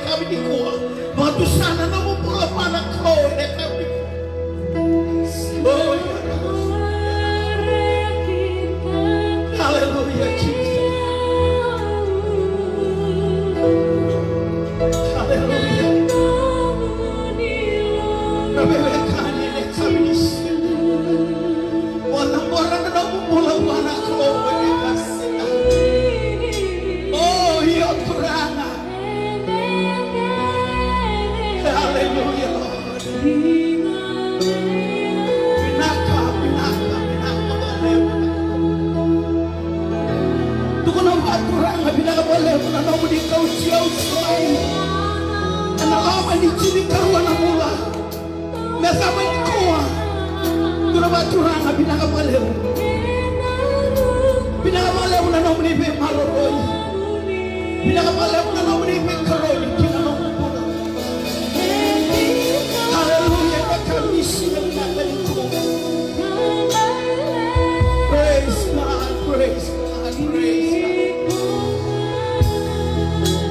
kabidikuwa. Matu sana na mupula mana kau de kabidikuwa. Oh ya Hallelujah Jesus. Hallelujah. Nabelekani de kabidisi. Wana bora na mupula mana kau de kabidikuwa. Oh ya Turana. Hallelujah Lord. Binaka boleh. Tuko na watu ranga binaka boleh na namu di kausia usai. Analama ni chini karua na mula. Mesama ni koa. Tuna watu ranga binaka boleh. Binaka boleh na namu ni be maloroi. Binaka boleh na namu ni be karoi. Kina namu mula. Hallelujah. Praise God, praise God, praise God.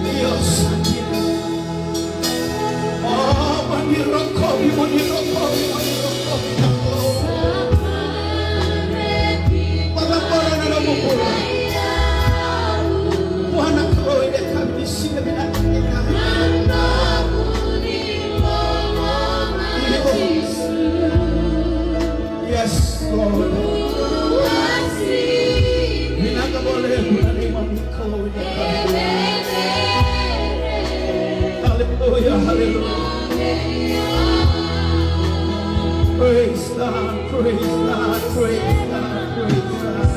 Dios, oh, manirokobi. Wala na namumula. Bwana koe de kabisi na binateka. Yes, Lord. Binaka boleh menerima Engkau. Hallelujah, hallelujah. Praise God, praise God, praise God, praise God.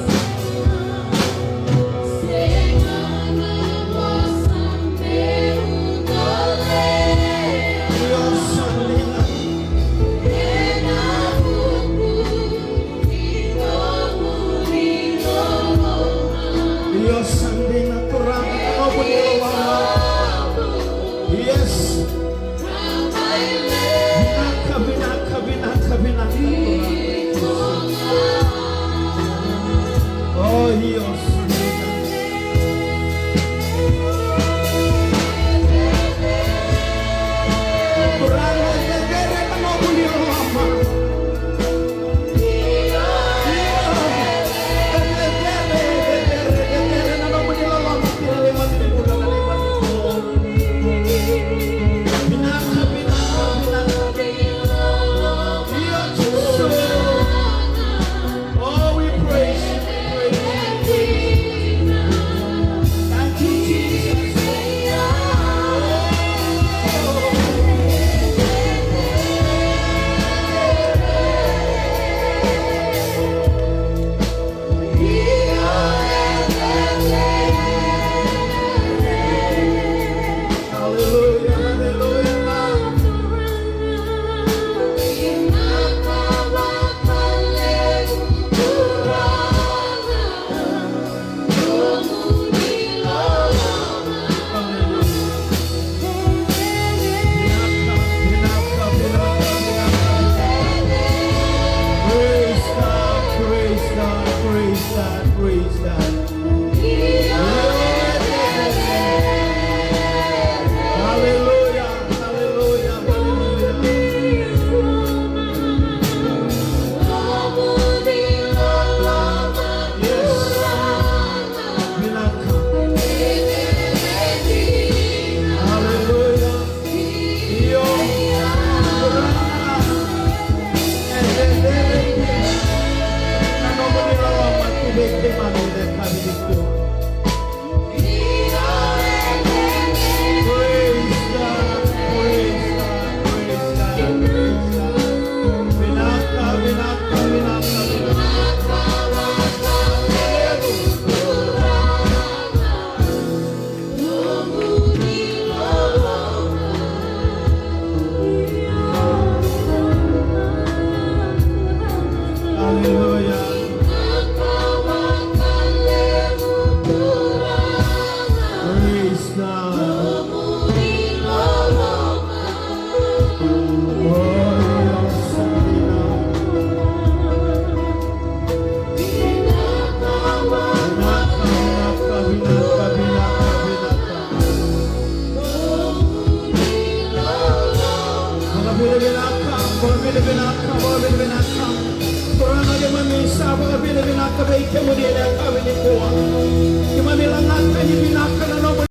Kimami langatan ibinaka